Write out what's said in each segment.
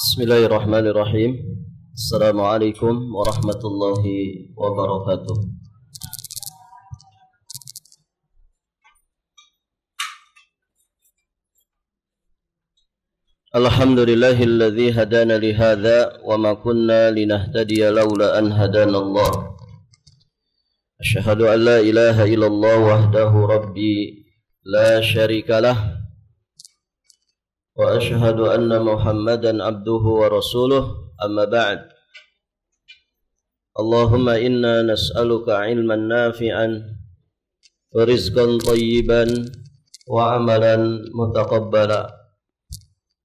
Bismillahirrahmanirrahim. Assalamualaikum warahmatullahi wabarakatuh. Alhamdulillahilladzi hadana li hadza wa ma kunna linahtadiya laula an hadana Allah. Asyhadu an la ilaha illallah wahdahu rabbi la syarikalah wa asyhadu anna Muhammadan abduhu wa rasuluh, amma ba'd. Allahumma inna nas'aluka ilman nafi'an wa rizqan thayyiban wa amalan mutaqabbala.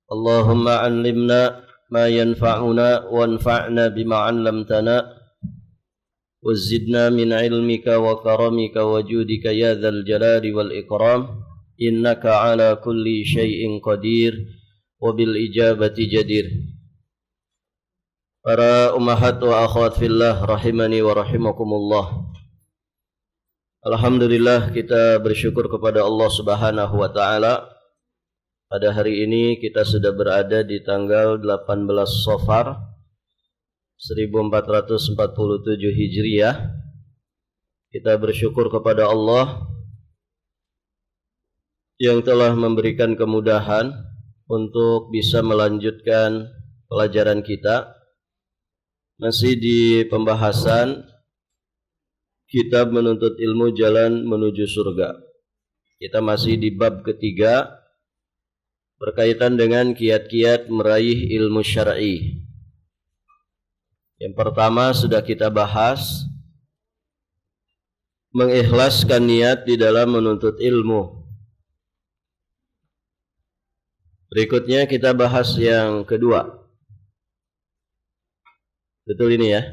Allahumma 'allimna ma yanfa'una wanfa'na bima 'allamtana wa zidna min 'ilmika wa karamika wa judika ya dzal jalali wal ikram. Innaka ala kulli syai'in qadir wa bil ijabati jadir. Para ummahat wa akhwat fillah rahimani wa rahimakumullah. Alhamdulillah, kita bersyukur kepada Allah Subhanahu wa taala. Pada hari ini kita sudah berada di tanggal 18 Safar 1447 Hijriah. Kita bersyukur kepada Allah yang telah memberikan kemudahan untuk bisa melanjutkan pelajaran kita. Masih di pembahasan kitab menuntut ilmu jalan menuju surga. Kita masih di bab ketiga berkaitan dengan kiat-kiat meraih ilmu syar'i. Yang pertama sudah kita bahas, mengikhlaskan niat di dalam menuntut ilmu. Berikutnya kita bahas yang kedua. Betul ini ya?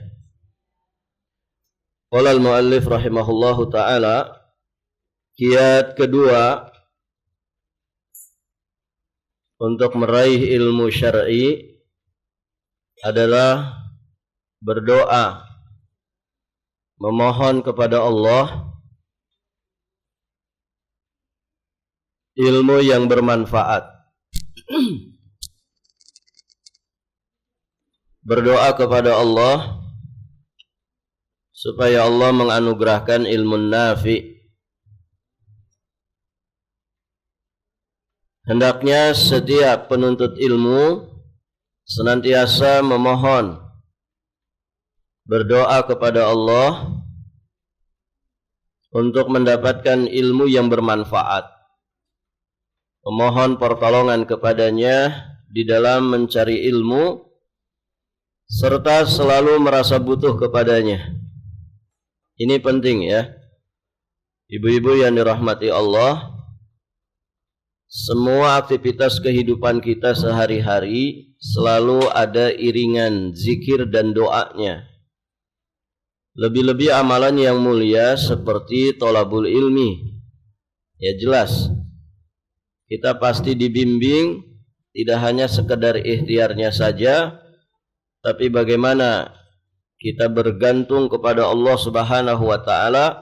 Qala al-muallif rahimahullahu ta'ala, kiat kedua untuk meraih ilmu syar'i adalah berdoa, memohon kepada Allah ilmu yang bermanfaat. Berdoa kepada Allah supaya Allah menganugerahkan ilmu nafi. Hendaknya setiap penuntut ilmu senantiasa memohon, berdoa kepada Allah untuk mendapatkan ilmu yang bermanfaat, memohon pertolongan kepadanya di dalam mencari ilmu, serta selalu merasa butuh kepadanya. Ini penting ya, ibu-ibu yang dirahmati Allah. Semua aktivitas kehidupan kita sehari-hari selalu ada iringan zikir dan doanya. Lebih-lebih amalan yang mulia seperti thalabul ilmi. Ya jelas, kita pasti dibimbing tidak hanya sekedar ikhtiarnya saja, tapi bagaimana kita bergantung kepada Allah Subhanahu wa taala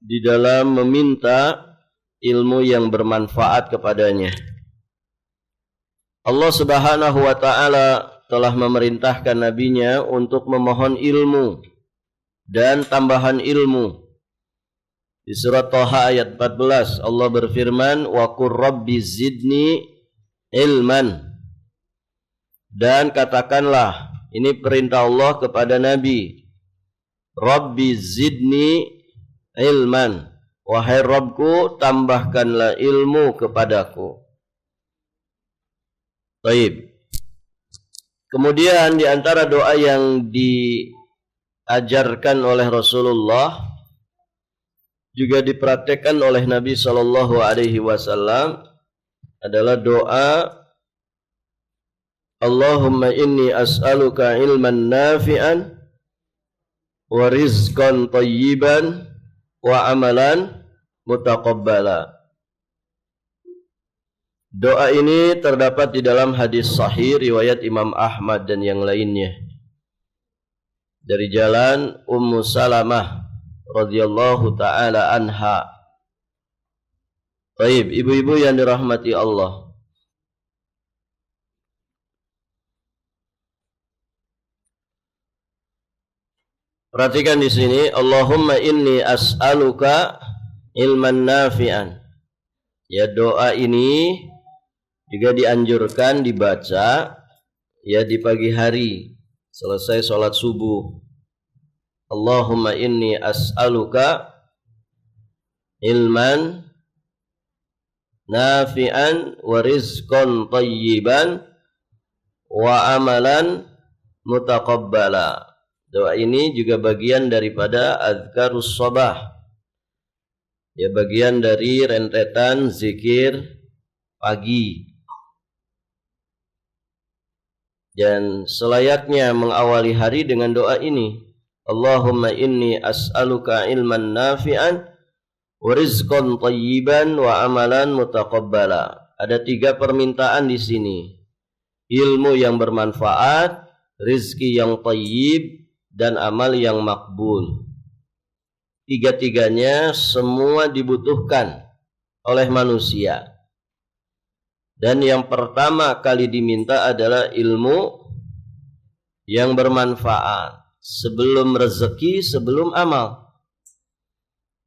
di dalam meminta ilmu yang bermanfaat kepadanya. Allah Subhanahu wa taala telah memerintahkan nabinya untuk memohon ilmu dan tambahan ilmu. Di surat Thaha ayat 14 Allah berfirman, wa qur rabbi zidni ilman. Dan katakanlah, ini perintah Allah kepada Nabi, Rabbi zidni ilman, wahai Rabbku tambahkanlah ilmu kepadaku. Baik. Kemudian di antara doa yang diajarkan oleh Rasulullah, juga dipraktekkan oleh Nabi Shallallahu Alaihi Wasallam, adalah doa Allahumma inni as'aluka ilman nafi'an wa rizqan thayyiban wa amalan mutaqabbala. Doa ini terdapat di dalam hadis sahih riwayat Imam Ahmad dan yang lainnya dari jalan Ummu Salamah radhiyallahu taala anha. Baik, ibu-ibu yang dirahmati Allah, Perhatikan di sini, Allahumma inni as'aluka ilman nafi'an. Ya, doa ini juga dianjurkan dibaca ya di pagi hari selesai sholat subuh. Allahumma inni as'aluka ilman nafi'an wa rizqan tayyiban wa amalan mutaqabbala. Doa ini juga bagian daripada azkarus sabah. Ya, bagian dari rentetan zikir pagi. Dan selayaknya mengawali hari dengan doa ini. Allahumma inni as'aluka ilman nafi'an wa rizqan tayyiban wa amalan mutaqabbala. Ada 3 permintaan di sini. Ilmu yang bermanfaat, rizki yang tayyib, dan amal yang makbul. 3-tiganya semua dibutuhkan oleh manusia. Dan yang pertama kali diminta adalah ilmu yang bermanfaat. Sebelum rezeki, sebelum amal.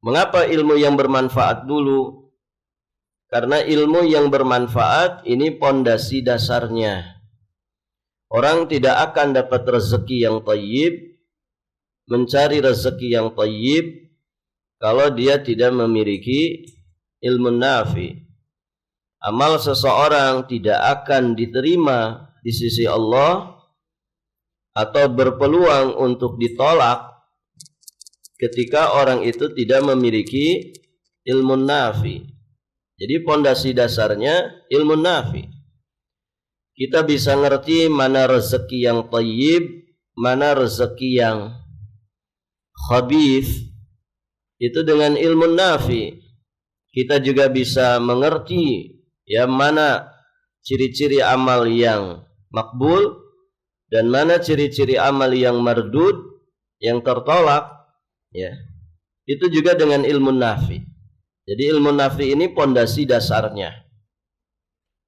Mengapa ilmu yang bermanfaat dulu? Karena ilmu yang bermanfaat ini pondasi dasarnya. Orang tidak akan dapat rezeki yang tayyib, mencari rezeki yang tayyib, kalau dia tidak memiliki ilmu nafi. Amal seseorang tidak akan diterima di sisi Allah atau berpeluang untuk ditolak ketika orang itu tidak memiliki ilmu nafi. Jadi pondasi dasarnya ilmu nafi. Kita bisa ngerti mana rezeki yang tayyib, mana rezeki yang khabith, itu dengan ilmu nafi. Kita juga bisa mengerti ya mana ciri-ciri amal yang makbul dan mana ciri-ciri amal yang mardud, yang tertolak, ya. Itu juga dengan ilmu nafi. Jadi ilmu nafi ini pondasi dasarnya.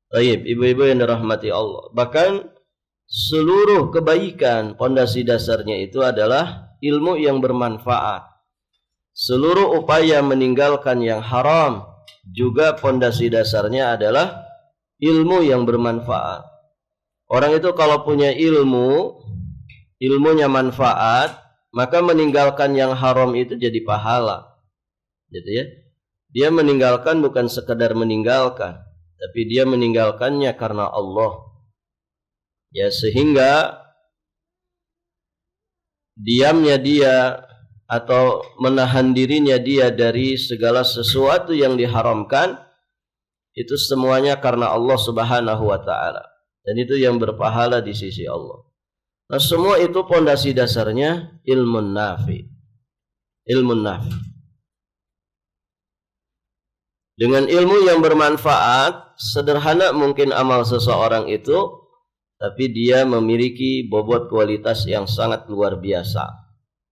Baik, ibu-ibu yang dirahmati Allah. Bahkan seluruh kebaikan pondasi dasarnya itu adalah ilmu yang bermanfaat. Seluruh upaya meninggalkan yang haram juga pondasi dasarnya adalah ilmu yang bermanfaat. Orang itu kalau punya ilmu, ilmunya manfaat, maka meninggalkan yang haram itu jadi pahala. Gitu ya. Dia meninggalkan bukan sekedar meninggalkan, tapi dia meninggalkannya karena Allah. Ya, sehingga diamnya dia atau menahan dirinya dia dari segala sesuatu yang diharamkan, itu semuanya karena Allah Subhanahu wa taala. Dan itu yang berpahala di sisi Allah. Nah, semua itu pondasi dasarnya ilmu nafi. Ilmu nafi. Dengan ilmu yang bermanfaat, sederhana mungkin amal seseorang itu, tapi dia memiliki bobot kualitas yang sangat luar biasa.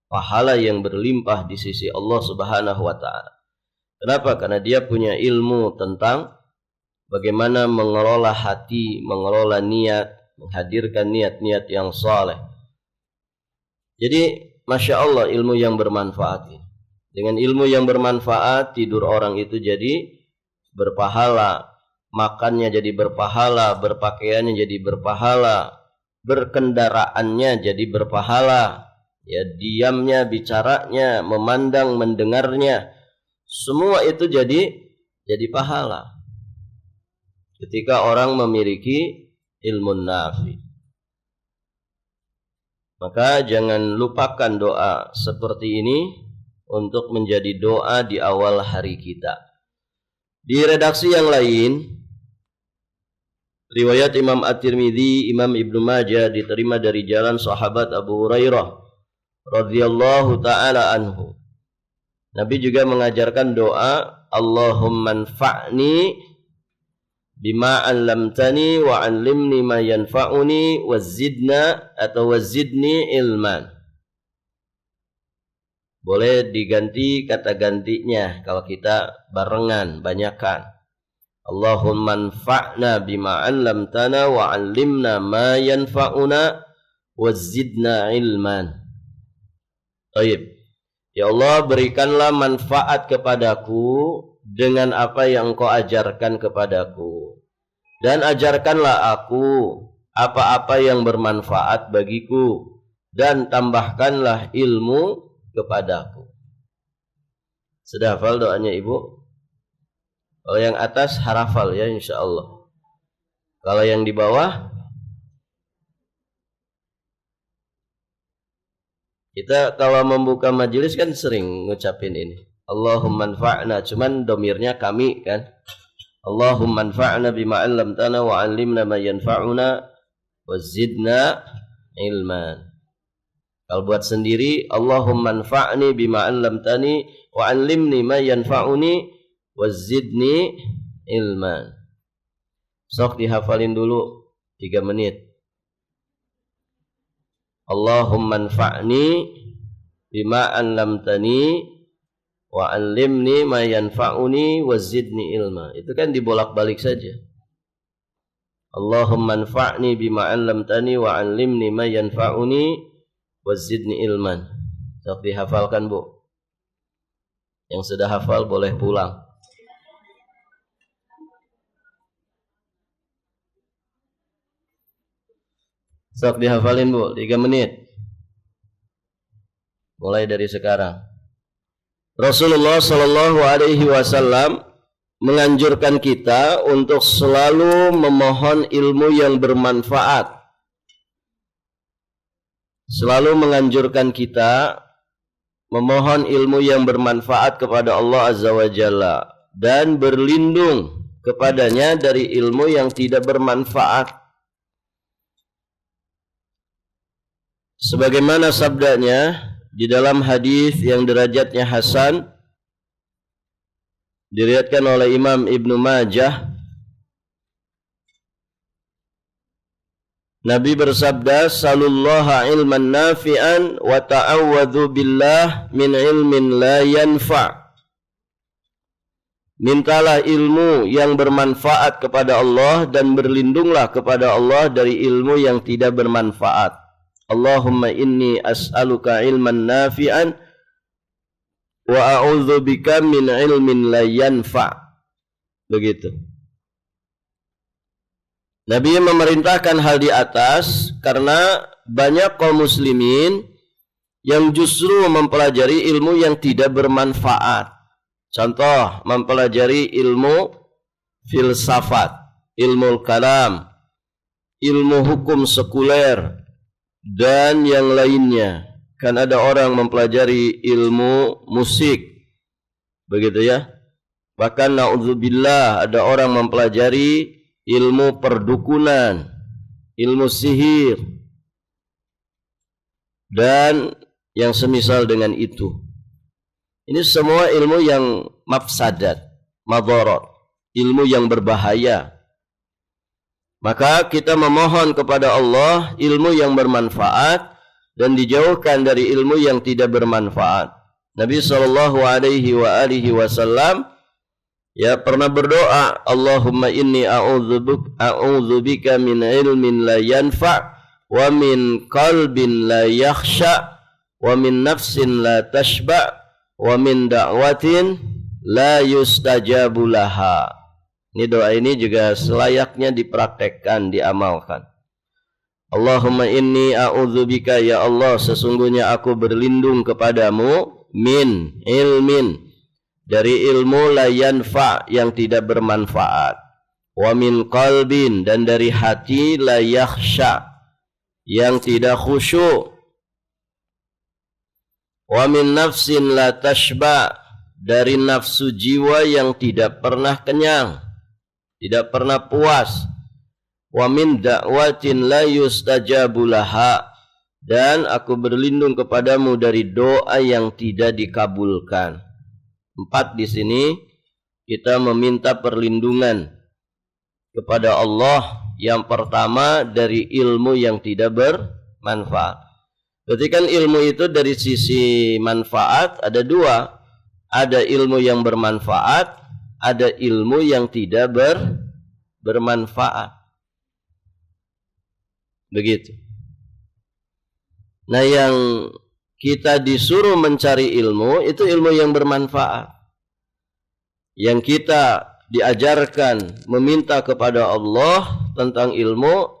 Pahala yang berlimpah di sisi Allah Subhanahu wa taala. Kenapa? Karena dia punya ilmu tentang bagaimana mengelola hati, mengelola niat, menghadirkan niat-niat yang saleh. Jadi, Masya Allah, ilmu yang bermanfaat. Dengan ilmu yang bermanfaat, tidur orang itu jadi berpahala, makannya jadi berpahala, berpakaiannya jadi berpahala, berkendaraannya jadi berpahala, ya, diamnya, bicaranya, memandang, mendengarnya, semua itu jadi pahala ketika orang memiliki ilmu nafi. Maka jangan lupakan doa seperti ini untuk menjadi doa di awal hari kita. Di redaksi yang lain, riwayat Imam At-Tirmidzi, Imam Ibnu Majah diterima dari jalan sahabat Abu Hurairah radhiyallahu taala anhu. Nabi juga mengajarkan doa, Allahumma anfa'ni bima 'allamtani wa 'allimni ma yanfa'uni wazidna atau wazidni ilman. Boleh diganti kata gantinya kalau kita barengan, banyakan. Allahumma anfa'na bima 'allamtana wa 'allimna ma yanfa'una wazidna ilman. Baik. Ya Allah, berikanlah manfaat kepadaku dengan apa yang Engkau ajarkan kepadaku. Dan ajarkanlah aku apa-apa yang bermanfaat bagiku. Dan tambahkanlah ilmu kepadaku. Sudah hafal doanya Ibu? Kalau yang atas harafal ya insya Allah. Kalau yang di bawah, kita kalau membuka majelis kan sering ngucapin ini. Allahumma anfa'na, cuman domirnya kami kan. Allahumma anfa'na bima 'allamtana wa 'allimna ma yanfa'una wa zidna ilman. Kalau buat sendiri, Allahumma anfa'ni bima 'allamtani wa 'allimni ma yanfa'uni wa zidni ilman. Sok dihafalin dulu 3 menit. Allahumma anfa'ni bima 'allamtani wa 'allimni ma yanfa'uni wa zidni ilma. Itu kan dibolak-balik saja. Allahumma anfa'ni bima 'allamtani wa 'allimni ma yanfa'uni wa zidni ilman. Sok dihafalkan, Bu. Yang sudah hafal boleh pulang. Sok dihafalin, Bu, 3 menit. Mulai dari sekarang. Rasulullah Shallallahu Alaihi Wasallam menganjurkan kita untuk selalu memohon ilmu yang bermanfaat. Selalu menganjurkan kita memohon ilmu yang bermanfaat kepada Allah Azza wa Jalla dan berlindung kepadanya dari ilmu yang tidak bermanfaat. Sebagaimana sabdanya di dalam hadis yang derajatnya hasan, diriwayatkan oleh Imam Ibnu Majah, Nabi bersabda, "Salullaha ilman nafi'an wa ta'awwadhu billah min ilmin la yanfa'." Mintalah ilmu yang bermanfaat kepada Allah dan berlindunglah kepada Allah dari ilmu yang tidak bermanfaat. Allahumma inni as'aluka ilman nafi'an wa a'udzu bika min ilmin la yanfa'. Begitu. Nabi memerintahkan hal di atas karena banyak kaum muslimin yang justru mempelajari ilmu yang tidak bermanfaat. Contoh, mempelajari ilmu filsafat, ilmu kalam, ilmu hukum sekuler, dan yang lainnya. Kan ada orang mempelajari ilmu musik, begitu ya. Bahkan na'udzubillah, ada orang mempelajari ilmu perdukunan, ilmu sihir, dan yang semisal dengan itu. Ini semua ilmu yang mafsadat, madharat, ilmu yang berbahaya. Maka kita memohon kepada Allah ilmu yang bermanfaat dan dijauhkan dari ilmu yang tidak bermanfaat. Nabi sallallahu alaihi wasallam ya pernah berdoa, Allahumma inni a'udzubika min ilmin la yanfa' wa min qalbin la yakhsha wa min nafsin la tashba' wa min da'watin la yustajabu laha. Ini doa ini juga selayaknya dipraktekkan, diamalkan. Allahumma inni a'udzubika, ya Allah, sesungguhnya aku berlindung kepadamu min ilmin, dari ilmu la yanfa, yang tidak bermanfaat, wa min qalbin, dan dari hati la yakhsha, yang tidak khusyuk, wa min nafsin la tashba, dari nafsu jiwa yang tidak pernah kenyang, tidak pernah puas, wa min da'watin la yustajabu laha, dan aku berlindung kepadamu dari doa yang tidak dikabulkan. 4 di sini kita meminta perlindungan kepada Allah. Yang pertama dari ilmu yang tidak bermanfaat. Berarti kan ilmu itu dari sisi manfaat ada 2. Ada ilmu yang bermanfaat, ada ilmu yang tidak bermanfaat. Begitu. Nah, yang kita disuruh mencari ilmu, itu ilmu yang bermanfaat. Yang kita diajarkan meminta kepada Allah tentang ilmu,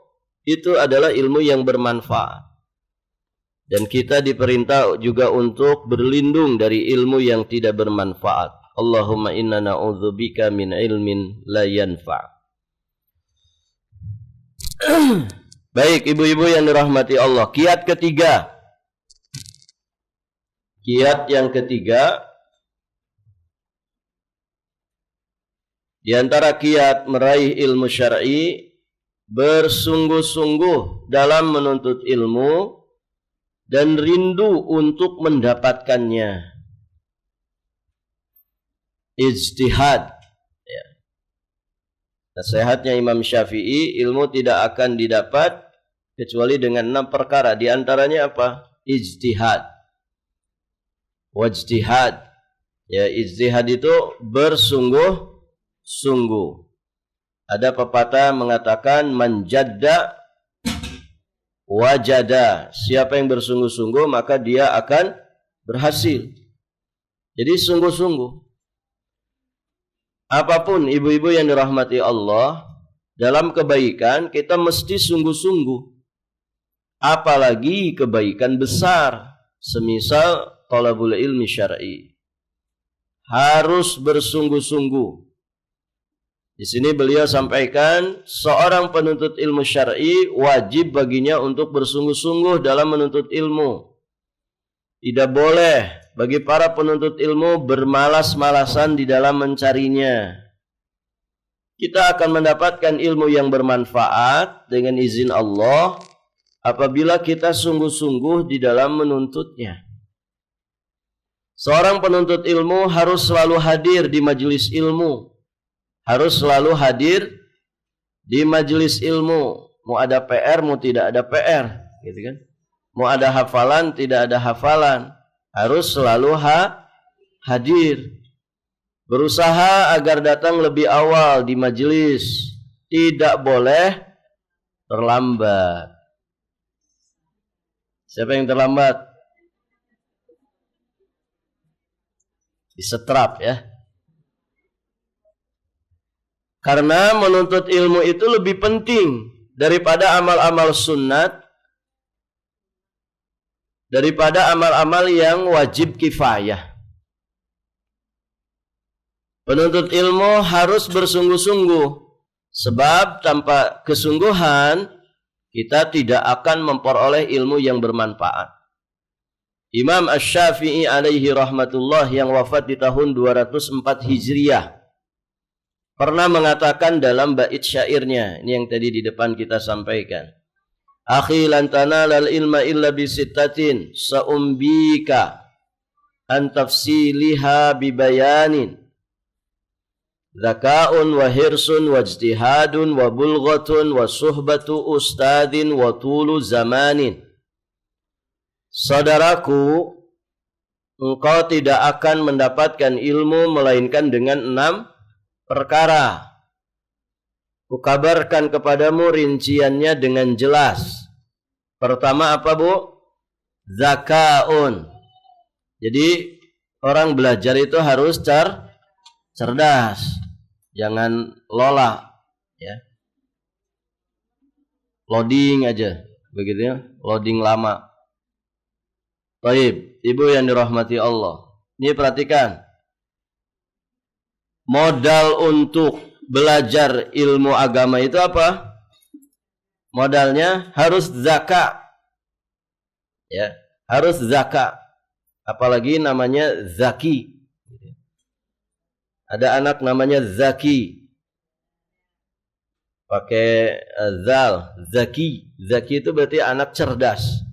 itu adalah ilmu yang bermanfaat. Dan kita diperintah juga untuk berlindung dari ilmu yang tidak bermanfaat. Allahumma inna na'udzubika min ilmin la yanfa'. Baik, ibu-ibu yang dirahmati Allah, kiat ketiga. Kiat yang ketiga, di antara kiat meraih ilmu syar'i, bersungguh-sungguh dalam menuntut ilmu dan rindu untuk mendapatkannya. Ijtihad. Ya. Nasihatnya Imam Syafi'i, ilmu tidak akan didapat kecuali dengan 6 perkara. Di antaranya apa? Ijtihad. Wajtihad. Ya, ijtihad itu bersungguh-sungguh. Ada pepatah mengatakan manjadda wajada. Siapa yang bersungguh-sungguh maka dia akan berhasil. Jadi sungguh-sungguh. Apapun ibu-ibu yang dirahmati Allah, dalam kebaikan kita mesti sungguh-sungguh. Apalagi kebaikan besar, semisal talabul ilmi syar'i. Harus bersungguh-sungguh. Di sini beliau sampaikan, seorang penuntut ilmu syar'i wajib baginya untuk bersungguh-sungguh dalam menuntut ilmu. Tidak boleh bagi para penuntut ilmu bermalas-malasan di dalam mencarinya. Kita akan mendapatkan ilmu yang bermanfaat dengan izin Allah apabila kita sungguh-sungguh di dalam menuntutnya. Seorang penuntut ilmu harus selalu hadir di majelis ilmu. Harus selalu hadir di majelis ilmu. Mau ada PR, mau tidak ada PR, gitu kan? Mau ada hafalan, tidak ada hafalan, harus selalu hadir. Berusaha agar datang lebih awal di majelis. Tidak boleh terlambat. Siapa yang terlambat? Disetrap ya. Karena menuntut ilmu itu lebih penting daripada amal-amal sunnat, daripada amal-amal yang wajib kifayah. Penuntut ilmu harus bersungguh-sungguh, sebab tanpa kesungguhan kita tidak akan memperoleh ilmu yang bermanfaat. Imam Asy-Syafi'i alaihi rahmatullah yang wafat di tahun 204 Hijriah pernah mengatakan dalam bait syairnya, ini yang tadi di depan kita sampaikan. Akhi lan tanalal ilma illa bisittatin saumbika an tafsiliha bibayanin zaka'un wa hirsun wa ijtihadun wa bulghatun wa suhbatu ustadin wa tulu zamanin. Saudaraku, engkau tidak akan mendapatkan ilmu melainkan dengan 6 perkara. Kukabarkan kepadamu rinciannya dengan jelas. Pertama apa, Bu? Zakaun. Jadi orang belajar itu harus cerdas. Jangan lola, ya. Loading aja, begitu ya. Loading lama. Baik, ibu yang dirahmati Allah. Ini perhatikan. Modal untuk belajar ilmu agama itu apa? Modalnya harus zakat. Ya, harus zakat. Apalagi namanya Zaki. Ada anak namanya Zaki. Pakai zal, Zaki. Zaki itu berarti anak cerdas.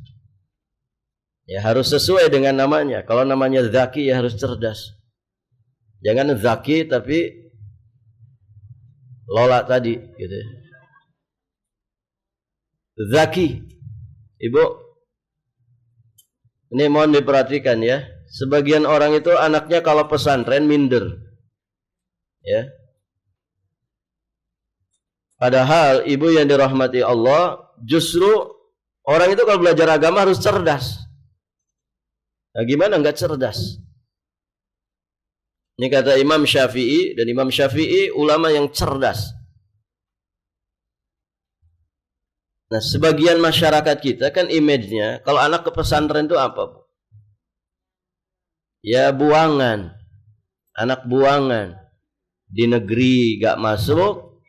Ya, harus sesuai dengan namanya. Kalau namanya Zaki ya harus cerdas. Jangan Zaki tapi lola tadi gitu. Zaki. Ibu, ini mohon diperhatikan ya. Sebagian orang itu anaknya kalau pesantren minder. Ya. Padahal ibu yang dirahmati Allah, justru orang itu kalau belajar agama harus cerdas. Nah, gimana nggak cerdas? Ini kata Imam Syafi'i, dan Imam Syafi'i ulama yang cerdas. Nah, sebagian masyarakat kita kan image-nya, kalau anak ke pesantren itu apa? Ya buangan, anak buangan. Di negeri gak masuk,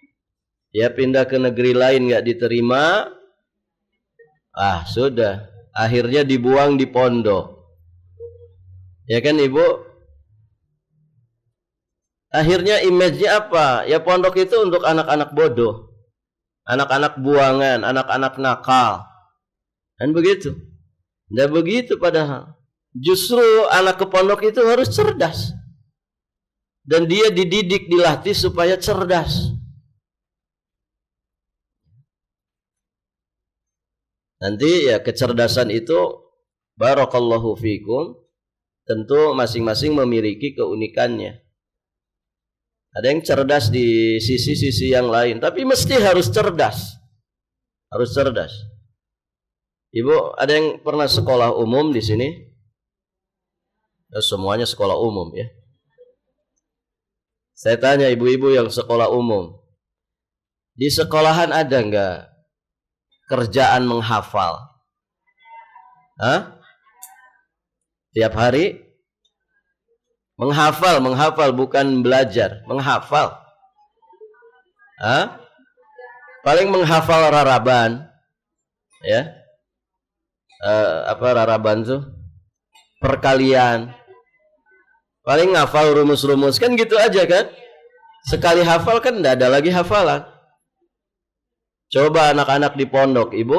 ya pindah ke negeri lain gak diterima, sudah, akhirnya dibuang di pondok. Ya kan Ibu? Akhirnya image-nya apa? Ya pondok itu untuk anak-anak bodoh, anak-anak buangan, anak-anak nakal. Dan begitu. Tidak begitu padahal. Justru anak ke pondok itu harus cerdas. Dan dia dididik, dilatih supaya cerdas. Nanti ya kecerdasan itu, barakallahu fikum, tentu masing-masing memiliki keunikannya. Ada yang cerdas di sisi-sisi yang lain, tapi mesti harus cerdas. Harus cerdas. Ibu, ada yang pernah sekolah umum di sini? Ya, semuanya sekolah umum ya. Saya tanya ibu-ibu yang sekolah umum, di sekolahan ada nggak kerjaan menghafal? Hah? Tiap hari? Menghafal bukan belajar, menghafal. Hah? Paling menghafal raraban, ya. Apa raraban tuh? Perkalian. Paling ngafal rumus-rumus, kan gitu aja kan? Sekali hafal kan tidak ada lagi hafalan. Coba anak-anak di pondok, Ibu.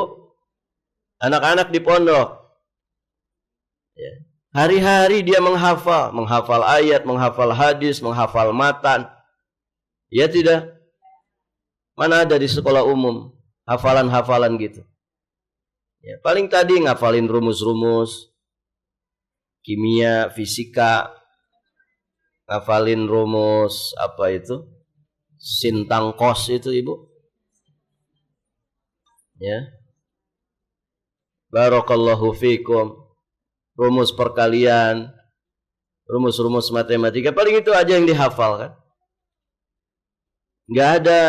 Anak-anak di pondok. Ya. Hari-hari dia menghafal ayat, menghafal hadis, menghafal matan. Ya tidak? Mana ada di sekolah umum hafalan-hafalan gitu. Ya, paling tadi ngafalin rumus-rumus kimia, fisika, ngafalin rumus apa itu? Sintang kos itu Ibu. Ya. Barakallahu fikum. Rumus perkalian, rumus-rumus matematika, paling itu aja yang dihafal kan. Nggak ada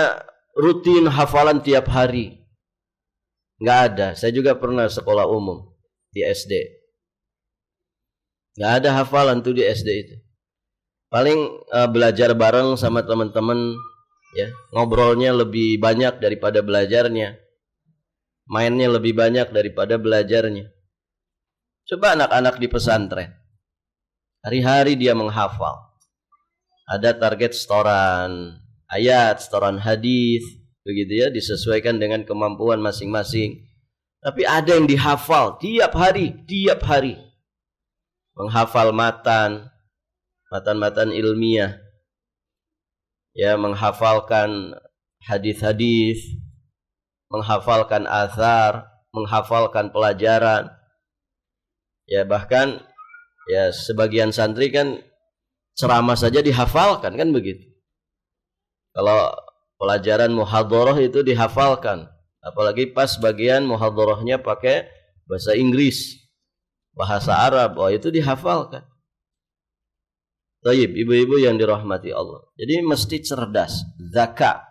rutin hafalan tiap hari. Nggak ada. Saya juga pernah sekolah umum di SD. Nggak ada hafalan tuh di SD itu. Paling belajar bareng sama teman-teman, ya, ngobrolnya lebih banyak daripada belajarnya. Mainnya lebih banyak daripada belajarnya. Coba anak-anak di pesantren, hari-hari dia menghafal. Ada target setoran ayat, setoran hadis, begitu ya, disesuaikan dengan kemampuan masing-masing. Tapi ada yang dihafal tiap hari. Menghafal matan ilmiah. Ya, menghafalkan hadis-hadis, menghafalkan athar, menghafalkan pelajaran. Ya bahkan ya sebagian santri kan ceramah saja dihafalkan kan begitu. Kalau pelajaran muhadharah itu dihafalkan, apalagi pas bagian muhadharahnya pakai bahasa Inggris, bahasa Arab, itu dihafalkan. Taib, ibu-ibu yang dirahmati Allah. Jadi mesti cerdas, zakat.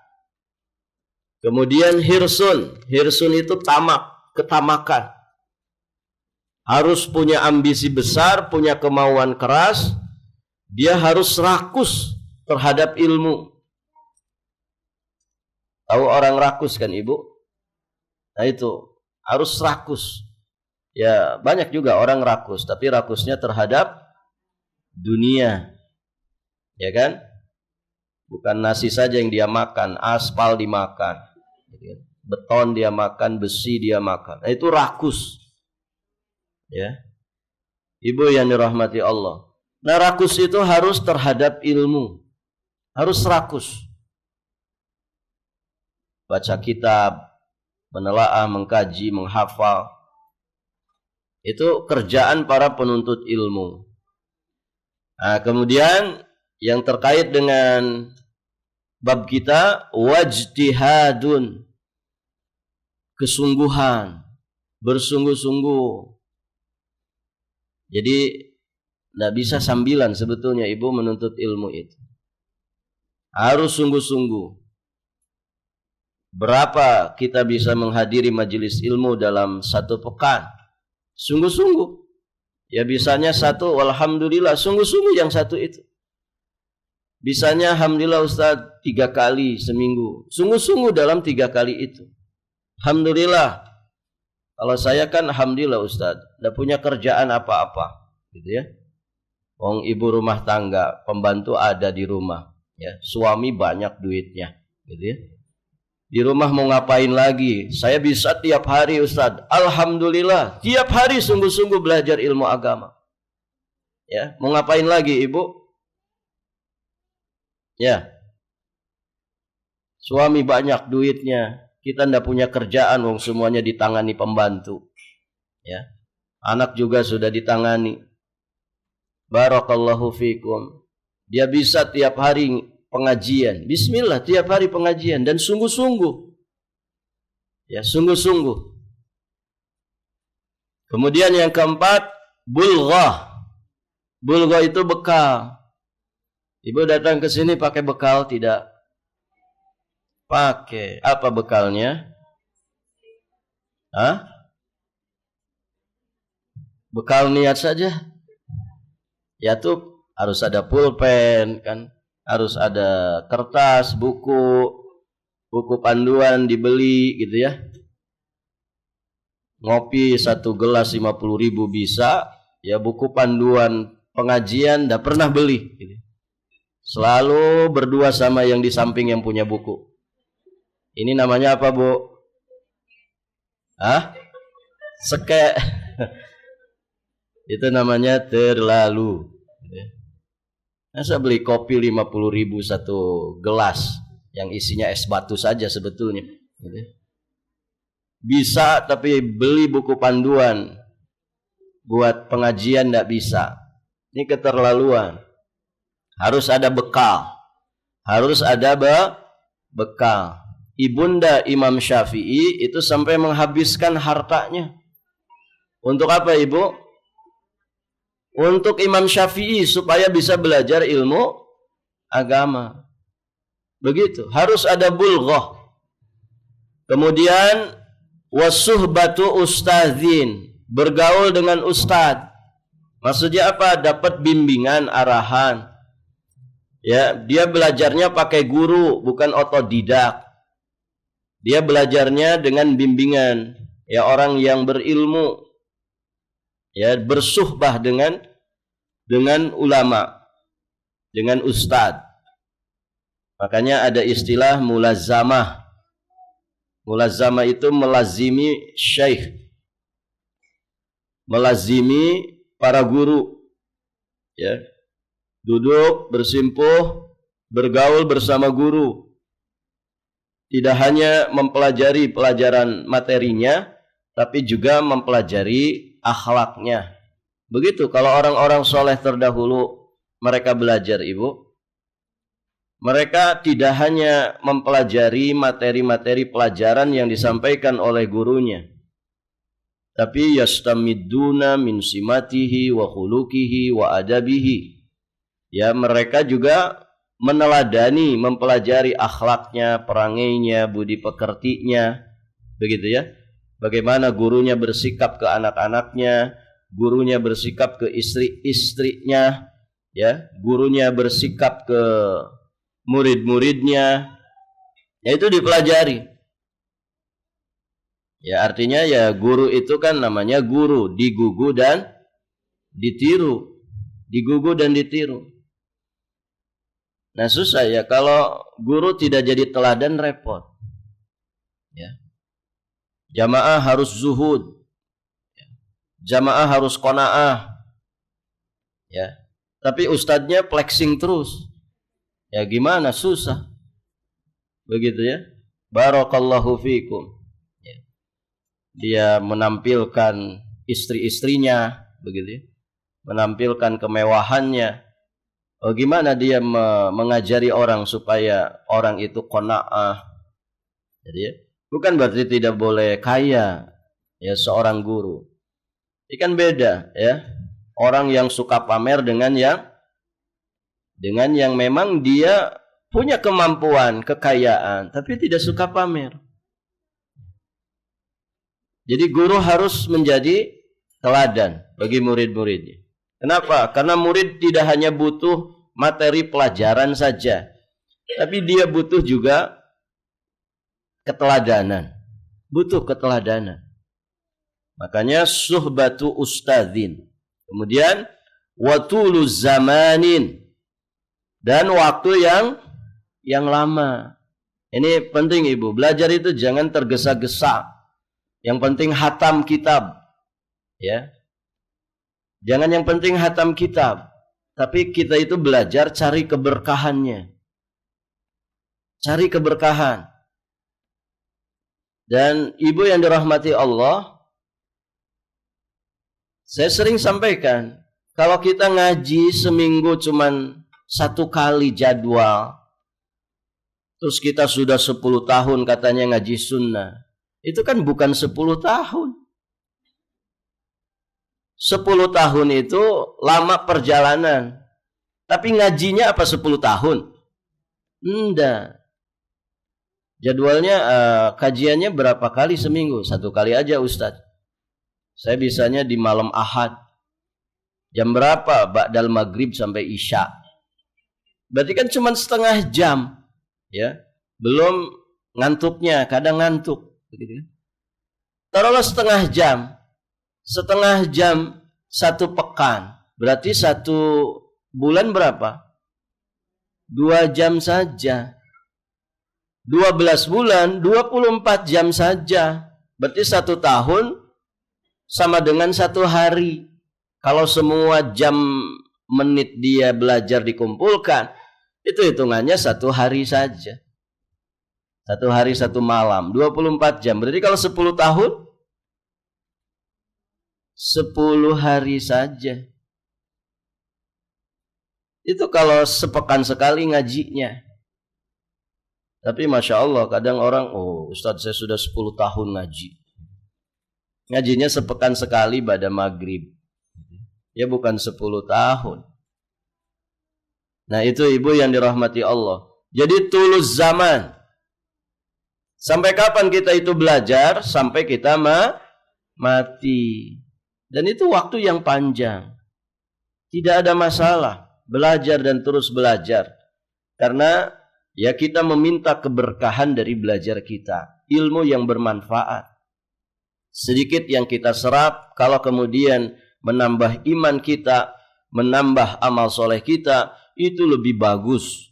Kemudian hirsun itu tamak, ketamakan. Harus punya ambisi besar, punya kemauan keras. Dia harus rakus terhadap ilmu. Tahu orang rakus kan Ibu? Nah itu, harus rakus. Ya banyak juga orang rakus, tapi rakusnya terhadap dunia. Ya kan? Bukan nasi saja yang dia makan, aspal dimakan. Beton dia makan, besi dia makan. Nah itu rakus. Ya, ibu yang dirahmati Allah. Nah rakus itu harus terhadap ilmu, harus rakus. Baca kitab, menelaah, mengkaji, menghafal. Itu kerjaan para penuntut ilmu. Nah kemudian yang terkait dengan bab kita, wajtihadun, kesungguhan, bersungguh-sungguh. Jadi tidak bisa sambilan sebetulnya ibu menuntut ilmu itu. Harus sungguh-sungguh. Berapa kita bisa menghadiri majelis ilmu dalam satu pekan? Sungguh-sungguh. Ya bisanya satu, alhamdulillah, sungguh-sungguh yang satu itu. Bisanya alhamdulillah Ustaz 3 kali seminggu. Sungguh-sungguh dalam 3 kali itu. Alhamdulillah. Kalau saya kan alhamdulillah Ustaz, tidak punya kerjaan apa-apa, gitu ya. Wong ibu rumah tangga, pembantu ada di rumah, ya. Suami banyak duitnya, gitu ya. Di rumah mau ngapain lagi? Saya bisa tiap hari Ustaz. Alhamdulillah, tiap hari sungguh-sungguh belajar ilmu agama. Ya, mau ngapain lagi ibu? Ya. Suami banyak duitnya, kita ndak punya kerjaan, wong semuanya ditangani pembantu. Ya. Anak juga sudah ditangani. Barakallahu fikum. Dia bisa tiap hari pengajian. Bismillah, tiap hari pengajian dan sungguh-sungguh. Ya, sungguh-sungguh. Kemudian yang keempat, bulghah. Bulghah itu bekal. Ibu datang ke sini pakai bekal tidak? Pakai. Apa bekalnya? Hah? Bekal niat saja. Ya tuh harus ada pulpen kan, harus ada kertas, buku panduan dibeli gitu ya. Ngopi 1 gelas 50.000 bisa, ya buku panduan pengajian dah pernah beli gitu. Selalu berdua sama yang di samping yang punya buku. Ini namanya apa, Bu? Hah? Seke. Itu namanya terlalu. Masa beli kopi 50.000 1 gelas yang isinya es batu saja sebetulnya. Bisa tapi beli buku panduan buat pengajian tidak bisa. Ini keterlaluan. Harus ada bekal. Harus ada bekal. Ibunda Imam Syafi'i itu sampai menghabiskan hartanya. Untuk apa ibu? Untuk Imam Syafi'i supaya bisa belajar ilmu agama. Begitu, harus ada bulghah. Kemudian wasuhbatu ustadzin, bergaul dengan ustadz. Maksudnya apa? Dapat bimbingan, arahan. Ya, dia belajarnya pakai guru, bukan otodidak. Dia belajarnya dengan bimbingan, ya orang yang berilmu. Ya, bersuhbah dengan ulama, dengan ustadz. Makanya ada istilah mulazamah. Mulazamah itu melazimi syekh, melazimi para guru. Ya, duduk bersimpuh, bergaul bersama guru. Tidak hanya mempelajari pelajaran materinya, tapi juga mempelajari akhlaknya. Begitu kalau orang-orang soleh terdahulu mereka belajar ibu. Mereka tidak hanya mempelajari materi-materi pelajaran yang disampaikan oleh gurunya, tapi yastamidduna min simatihi wa khuluqihi wa adabihi. Ya, mereka juga meneladani, mempelajari akhlaknya, perangainya, budi pekertinya. Begitu ya. Bagaimana gurunya bersikap ke anak-anaknya, gurunya bersikap ke istri-istrinya, ya, gurunya bersikap ke murid-muridnya. Ya, itu dipelajari. Ya, artinya ya guru itu kan namanya guru, digugu dan ditiru. Digugu dan ditiru. Nah, susah ya kalau guru tidak jadi teladan, repot. Ya. Jamaah harus zuhud. Jamaah harus qanaah. Ya. Tapi ustadznya flexing terus. Ya gimana, susah. Begitu ya. Barakallahu fikum. Ya. Dia menampilkan istri-istrinya, begitu ya. Menampilkan kemewahannya. Oh, gimana dia mengajari orang supaya orang itu qanaah. Jadi ya, bukan berarti tidak boleh kaya ya seorang guru. Ini kan beda ya. orang yang suka pamer dengan yang memang dia punya kemampuan, kekayaan, tapi tidak suka pamer. Jadi guru harus menjadi teladan bagi murid-muridnya. Kenapa? Karena murid tidak hanya butuh materi pelajaran saja, tapi dia butuh juga keteladanan. Butuh keteladanan. Makanya suhbatu ustadzin. Kemudian watulu zamanin, dan waktu yang lama. Ini penting Ibu, belajar itu jangan tergesa-gesa. Yang penting hatam kitab, ya. Jangan yang penting hatam kitab, tapi kita itu belajar cari keberkahannya. Cari keberkahan. Dan Ibu yang dirahmati Allah, saya sering sampaikan, kalau kita ngaji seminggu cuman 1 kali jadwal, terus kita sudah 10 tahun katanya ngaji sunnah, itu kan bukan 10 tahun. 10 tahun itu lama perjalanan. Tapi ngajinya apa 10 tahun? Enggak. Jadwalnya, kajiannya berapa kali seminggu? 1 kali aja Ustadz. Saya bisanya di malam Ahad. Jam berapa? Ba'dal maghrib sampai Isya. Berarti kan cuma setengah jam. Ya, belum ngantuknya, kadang ngantuk. Begitu. Taruhlah setengah jam 1 pekan, berarti 1 bulan berapa? 2 jam saja. 12 bulan 24 jam saja, berarti 1 tahun sama dengan 1 hari. Kalau semua jam menit dia belajar dikumpulkan, itu hitungannya 1 hari saja. 1 hari 1 malam, 24 jam. Berarti kalau 10 tahun, 10 hari saja. Itu kalau sepekan sekali ngajinya. Tapi Masya Allah, kadang orang, oh Ustadz saya sudah 10 tahun ngaji. Ngajinya sepekan sekali pada maghrib. Ya bukan 10 tahun. Nah itu Ibu yang dirahmati Allah. Jadi tulus zaman. Sampai kapan kita itu belajar? Sampai kita mati. Dan itu waktu yang panjang. Tidak ada masalah. Belajar dan terus belajar. Karena ya kita meminta keberkahan dari belajar kita. Ilmu yang bermanfaat. Sedikit yang kita serap, kalau kemudian menambah iman kita, menambah amal soleh kita, itu lebih bagus.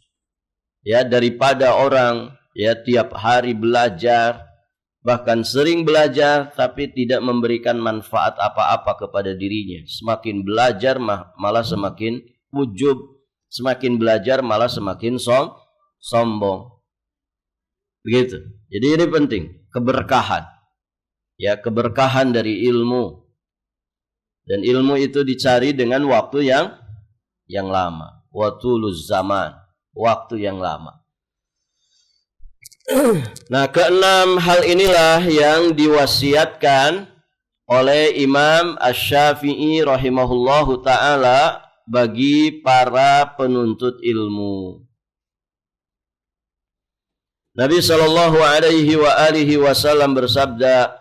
Ya daripada orang ya tiap hari belajar, bahkan sering belajar tapi tidak memberikan manfaat apa-apa kepada dirinya. Semakin belajar malah semakin ujub, semakin belajar malah semakin sombong. Begitu. Jadi ini penting, keberkahan. Ya, keberkahan dari ilmu. Dan ilmu itu dicari dengan waktu yang lama. Watuluz zaman, waktu yang lama. Nah, keenam hal inilah yang diwasiatkan oleh Imam Asy-Syafi'i rahimahullahu ta'ala bagi para penuntut ilmu. Nabi sallallahu alaihi wa alihi wasallam bersabda,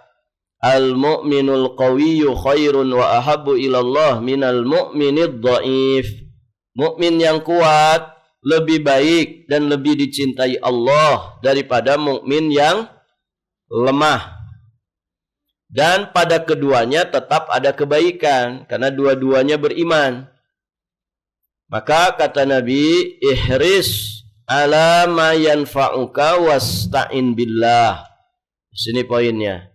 al-mu'minul qawiyyu khairun wa ahabbu ilallah minal mu'minid dha'if. Mukmin yang kuat lebih baik dan lebih dicintai Allah daripada mukmin yang lemah. Dan pada keduanya tetap ada kebaikan karena dua-duanya beriman. Maka kata Nabi, ihris ala ma yanfa'uka wasta'in billah. Di sini poinnya.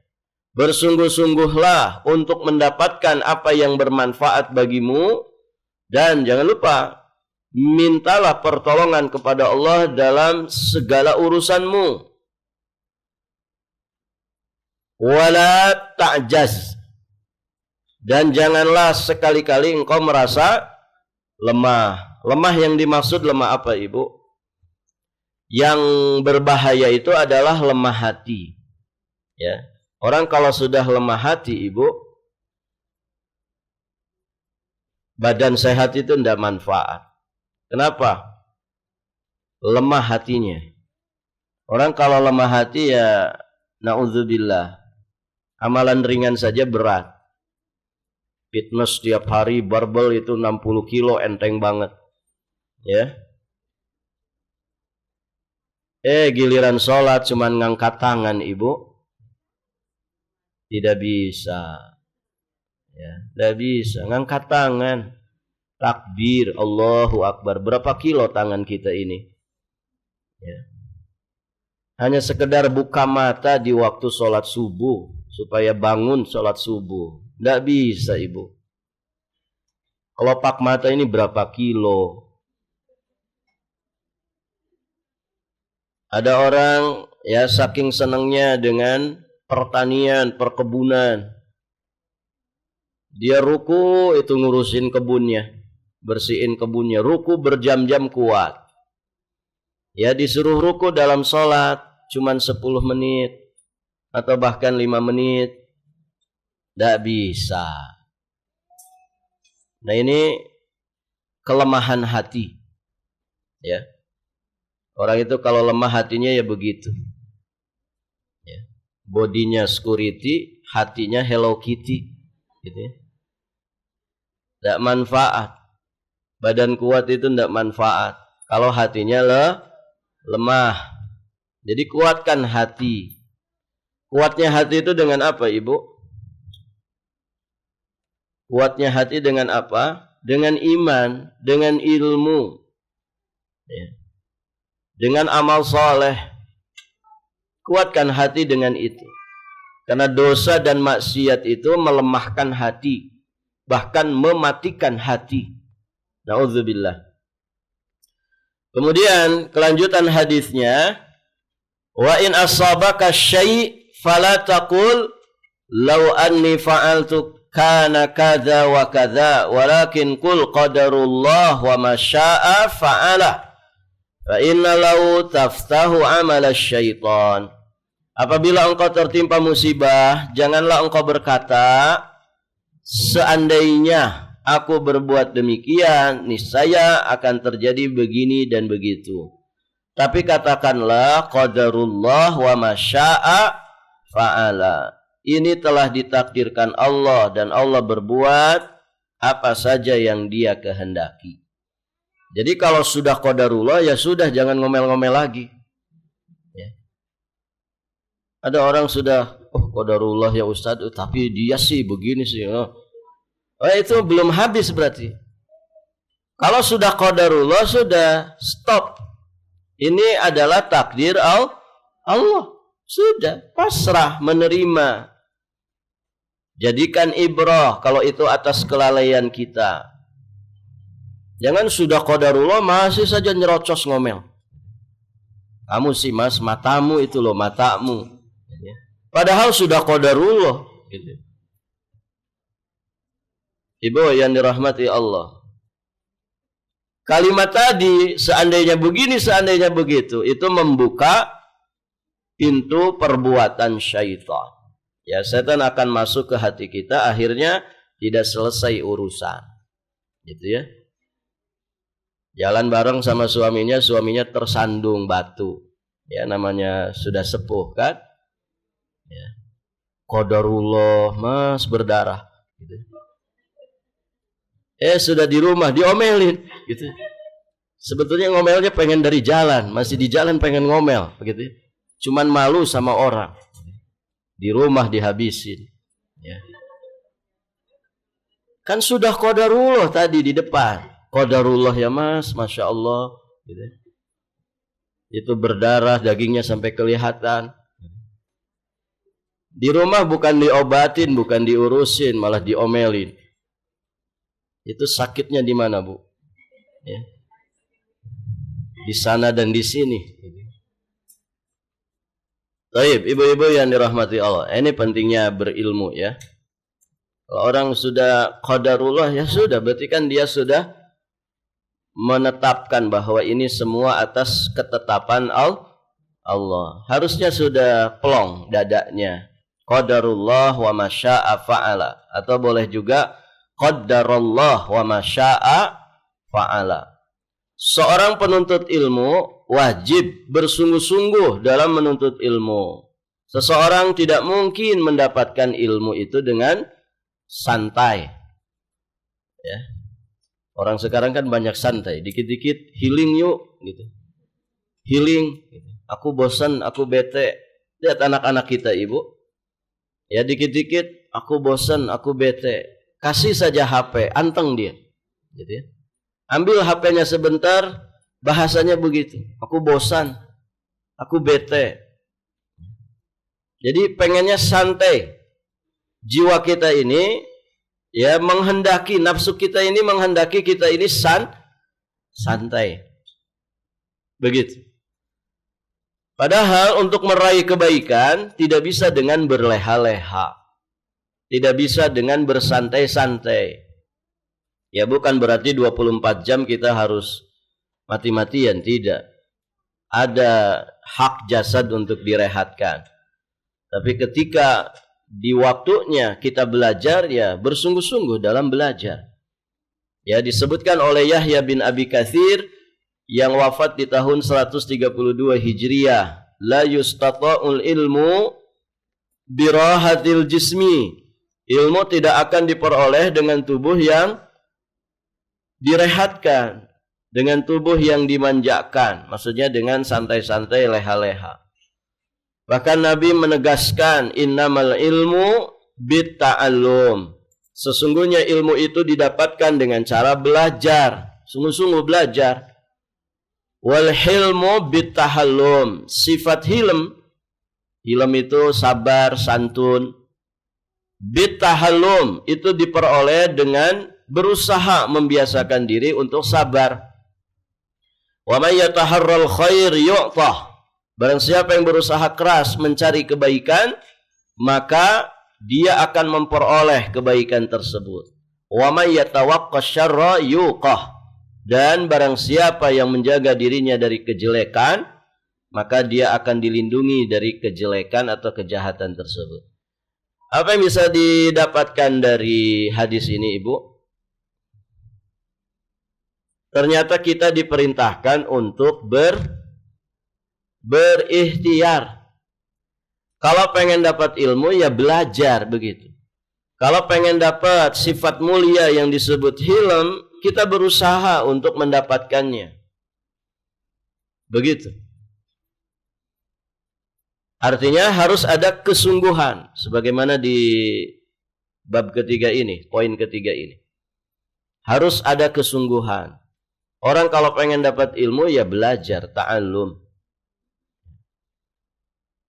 Bersungguh-sungguhlah untuk mendapatkan apa yang bermanfaat bagimu, dan jangan lupa mintalah pertolongan kepada Allah dalam segala urusanmu. Wala ta'jaz, dan janganlah sekali-kali engkau merasa lemah. Lemah yang dimaksud lemah apa Ibu? Yang berbahaya itu adalah lemah hati. Ya, orang kalau sudah lemah hati Ibu, badan sehat itu tidak manfaat. Kenapa? Lemah hatinya. Orang kalau lemah hati ya na'udzubillah, amalan ringan saja berat. Fitness tiap hari, barbel itu 60 kilo, enteng banget. Ya. Giliran sholat cuman ngangkat tangan ibu, tidak bisa. Ya, tidak bisa ngangkat tangan. Takbir, Allahu Akbar. Berapa kilo tangan kita ini? Ya. Hanya sekedar buka mata di waktu sholat subuh supaya bangun sholat subuh. Tidak bisa ibu. Kelopak mata ini berapa kilo? Ada orang ya saking senangnya dengan pertanian, perkebunan, dia ruku itu ngurusin kebunnya, bersihin kebunnya, ruku berjam-jam kuat. Ya disuruh ruku dalam sholat cuman 10 menit atau bahkan 5 menit, tidak bisa. Nah ini kelemahan hati. Ya, orang itu kalau lemah hatinya ya begitu. Ya. Bodinya security, hatinya Hello Kitty, gitu ya. Tidak manfaat. Badan kuat itu tidak manfaat kalau hatinya lemah. Jadi kuatkan hati. Kuatnya hati itu dengan apa ibu? Kuatnya hati dengan apa? Dengan iman, dengan ilmu, ya. Dengan amal soleh. Kuatkan hati dengan itu. Karena dosa dan maksiat itu melemahkan hati, bahkan mematikan hati. Na'udzubillah. Kemudian kelanjutan hadisnya, wa in asabaka syai' fala taqul law anni fa'altu kana kadza wa kadza, walakin qul qadarullah wa ma syaa fa'ala. Fa inna lau taftahu amal syaitan. Apabila engkau tertimpa musibah, janganlah engkau berkata, seandainya aku berbuat demikian, niscaya akan terjadi begini dan begitu. Tapi katakanlah qadarullah wa ma syaa fa'ala. Ini telah ditakdirkan Allah dan Allah berbuat apa saja yang Dia kehendaki. Jadi kalau sudah qadarullah ya sudah, jangan ngomel-ngomel lagi. Ya. Ada orang sudah, qadarullah ya Ustaz, tapi dia sih begini sih. Itu belum habis berarti. Kalau sudah qadarullah sudah stop. Ini adalah takdir Allah. Sudah pasrah menerima. Jadikan ibrah kalau itu atas kelalaian kita. Jangan sudah qadarullah masih saja nyerocos ngomel. Kamu sih mas, matamu itu loh, matamu. Padahal sudah qadarullah. Gitu. Ibu yang dirahmati Allah. Kalimat tadi, seandainya begini, seandainya begitu, itu membuka pintu perbuatan syaitan. Ya, setan akan masuk ke hati kita, akhirnya tidak selesai urusan. Gitu ya. Jalan bareng sama suaminya tersandung batu. Ya, namanya sudah sepuh kan? Ya. Qadarullah, mas berdarah. Gitu. Sudah di rumah diomelin. Gitu. Sebetulnya ngomelnya pengen dari jalan, masih di jalan pengen ngomel, begitu. Cuman malu sama orang. Di rumah dihabisin. Ya. Kan sudah qadarullah tadi di depan. Qadarullah ya mas, masya Allah. Gitu. Itu berdarah, dagingnya sampai kelihatan. Di rumah bukan diobatin, bukan diurusin, malah diomelin. Itu sakitnya di mana bu? Ya. Di sana dan di sini. Baik, ibu-ibu yang dirahmati Allah, ini pentingnya berilmu ya. Kalau orang sudah qadarullah ya sudah, berarti kan dia sudah menetapkan bahwa ini semua atas ketetapan Allah. Harusnya sudah plong dadanya. Qadarullah wa ma syaa fa'ala. Atau boleh juga Qaddarallah wa ma syaa fa'ala. Seorang penuntut ilmu wajib bersungguh-sungguh dalam menuntut ilmu. Seseorang tidak mungkin mendapatkan ilmu itu dengan santai. Ya. Orang sekarang kan banyak santai, dikit-dikit healing yuk gitu. Healing, gitu. Aku bosan, aku bete. Lihat anak-anak kita, Ibu. Ya, dikit-dikit aku bosan, aku bete. Kasih saja HP, anteng dia. Gitu ya. Ambil HP-nya sebentar, bahasanya begitu. Aku bosan, aku bete. Jadi pengennya santai. Jiwa kita ini ya menghendaki, nafsu kita ini menghendaki kita ini santai. Begitu. Padahal untuk meraih kebaikan tidak bisa dengan berleha-leha. Tidak bisa dengan bersantai-santai. Ya bukan berarti 24 jam kita harus mati-matian, tidak. Ada hak jasad untuk direhatkan. Tapi ketika di waktunya kita belajar, ya bersungguh-sungguh dalam belajar. Ya disebutkan oleh Yahya bin Abi Katsir yang wafat di tahun 132 Hijriah, la yustata'ul ilmu birahatil jismi. Ilmu tidak akan diperoleh dengan tubuh yang direhatkan, dengan tubuh yang dimanjakan, maksudnya dengan santai-santai, leha-leha. Bahkan Nabi menegaskan, innamal ilmu bitta'allum. Sesungguhnya ilmu itu didapatkan dengan cara belajar, sungguh-sungguh belajar. Wal hilmu bittahallum. Sifat hilm itu sabar, santun. Bittahallum itu diperoleh dengan berusaha membiasakan diri untuk sabar. Wa may yataharral khair yu'tah. Barang siapa yang berusaha keras mencari kebaikan, maka dia akan memperoleh kebaikan tersebut. Wa may yatawaqqas syarra yuqah. Dan barang siapa yang menjaga dirinya dari kejelekan, maka dia akan dilindungi dari kejelekan atau kejahatan tersebut. Apa yang bisa didapatkan dari hadis ini, Ibu? Ternyata kita diperintahkan untuk berikhtiar. Kalau pengen dapat ilmu ya belajar begitu. Kalau pengen dapat sifat mulia yang disebut hilm, kita berusaha untuk mendapatkannya. Begitu. Artinya harus ada kesungguhan. Sebagaimana di bab ketiga ini, poin ketiga ini. Harus ada kesungguhan. Orang kalau pengen dapat ilmu ya belajar, ta'allum.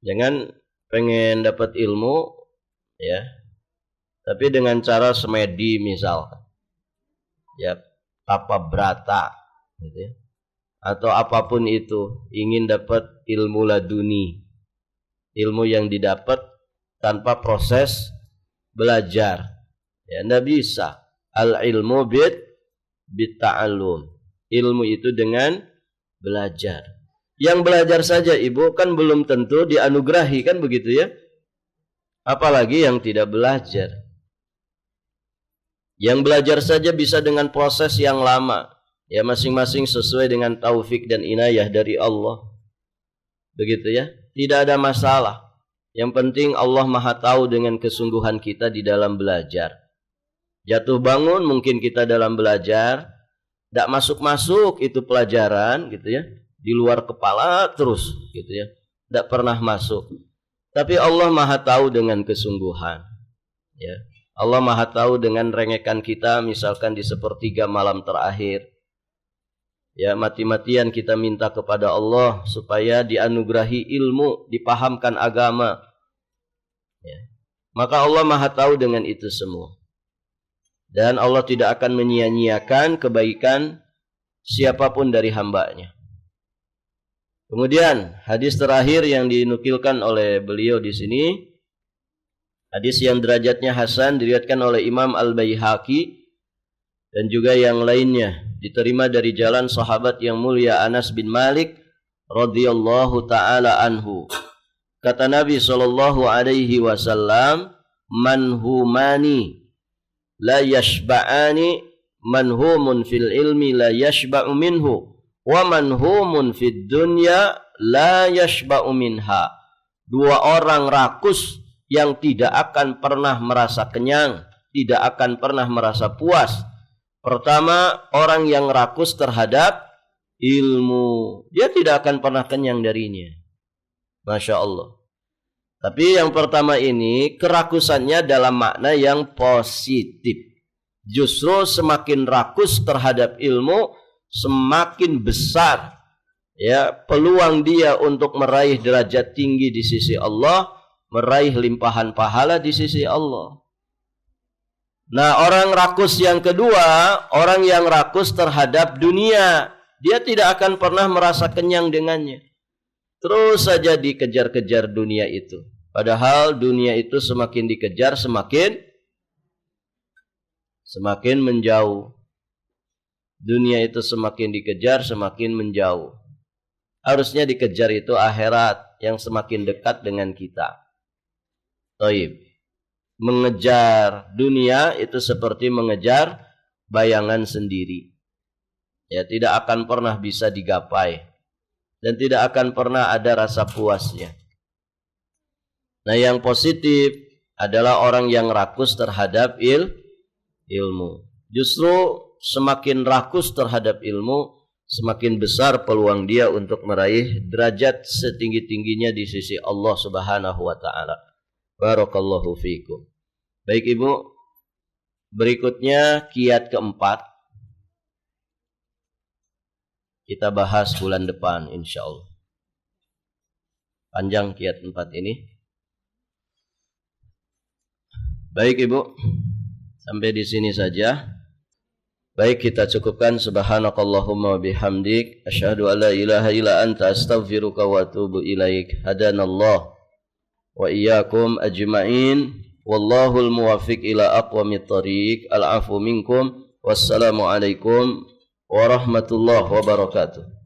Jangan pengen dapat ilmu ya, tapi dengan cara semedi misalkan. Ya, tapa brata gitu ya. Atau apapun itu, ingin dapat ilmu laduni. Ilmu yang didapat tanpa proses belajar. Ya, enggak bisa. Al-ilmu bit-ta'allum. Ilmu itu dengan belajar. Yang belajar saja, Ibu, kan belum tentu dianugerahi, kan begitu ya? Apalagi yang tidak belajar. Yang belajar saja bisa dengan proses yang lama. Ya, masing-masing sesuai dengan taufik dan inayah dari Allah. Begitu ya? Tidak ada masalah. Yang penting Allah Maha tahu dengan kesungguhan kita di dalam belajar. Jatuh bangun mungkin kita dalam belajar, tidak masuk-masuk itu pelajaran gitu ya, di luar kepala terus gitu ya, tidak pernah masuk. Tapi Allah Maha tahu dengan kesungguhan. Ya, Allah Maha tahu dengan rengekan kita, misalkan di sepertiga malam terakhir. Ya, mati-matian kita minta kepada Allah supaya dianugerahi ilmu, dipahamkan agama. Ya, maka Allah Maha tahu dengan itu semua. Dan Allah tidak akan menyia-nyiakan kebaikan siapapun dari hambanya. Kemudian hadis terakhir yang dinukilkan oleh beliau di sini, hadis yang derajatnya hasan, diriwayatkan oleh Imam Al-Baihaqi dan juga yang lainnya, diterima dari jalan sahabat yang mulia Anas bin Malik radhiyallahu taala anhu. Kata Nabi sallallahu alaihi wasallam, man humani, la yashba'ani, manhumun fil ilmi la yashba'u minhu, wa manhumun fid dunya la yashba'u minha. Dua orang rakus yang tidak akan pernah merasa kenyang, tidak akan pernah merasa puas. Pertama, orang yang rakus terhadap ilmu, dia tidak akan pernah kenyang darinya. Masya Allah. Tapi yang pertama ini kerakusannya dalam makna yang positif. Justru semakin rakus terhadap ilmu, semakin besar ya peluang dia untuk meraih derajat tinggi di sisi Allah, meraih limpahan pahala di sisi Allah. Nah, orang rakus yang kedua, orang yang rakus terhadap dunia, dia tidak akan pernah merasa kenyang dengannya. Terus saja dikejar-kejar dunia itu. Padahal dunia itu semakin dikejar semakin menjauh. Dunia itu semakin dikejar semakin menjauh. Harusnya dikejar itu akhirat yang semakin dekat dengan kita. Taib. Mengejar dunia itu seperti mengejar bayangan sendiri. Ya, tidak akan pernah bisa digapai dan tidak akan pernah ada rasa puasnya. Nah, yang positif adalah orang yang rakus terhadap ilmu. Justru semakin rakus terhadap ilmu, semakin besar peluang dia untuk meraih derajat setinggi-tingginya di sisi Allah Subhanahu wa taala. Barakallahu fiikum. Baik Ibu, berikutnya kiat keempat. Kita bahas bulan depan insyaallah. Panjang kiat 4 ini. Baik Ibu, sampai di sini saja. Baik, kita cukupkan. Subhanakallahumma wa bihamdik, asyhadu an la ilaha illa anta, astaghfiruka wa atubu ilaik. Hadanallah wa iyyakum ajma'in. Wallahul muwaffiq ila aqwamit thariq. Al-'afwu minkum. Wassalamu alaikum warahmatullahi wabarakatuh.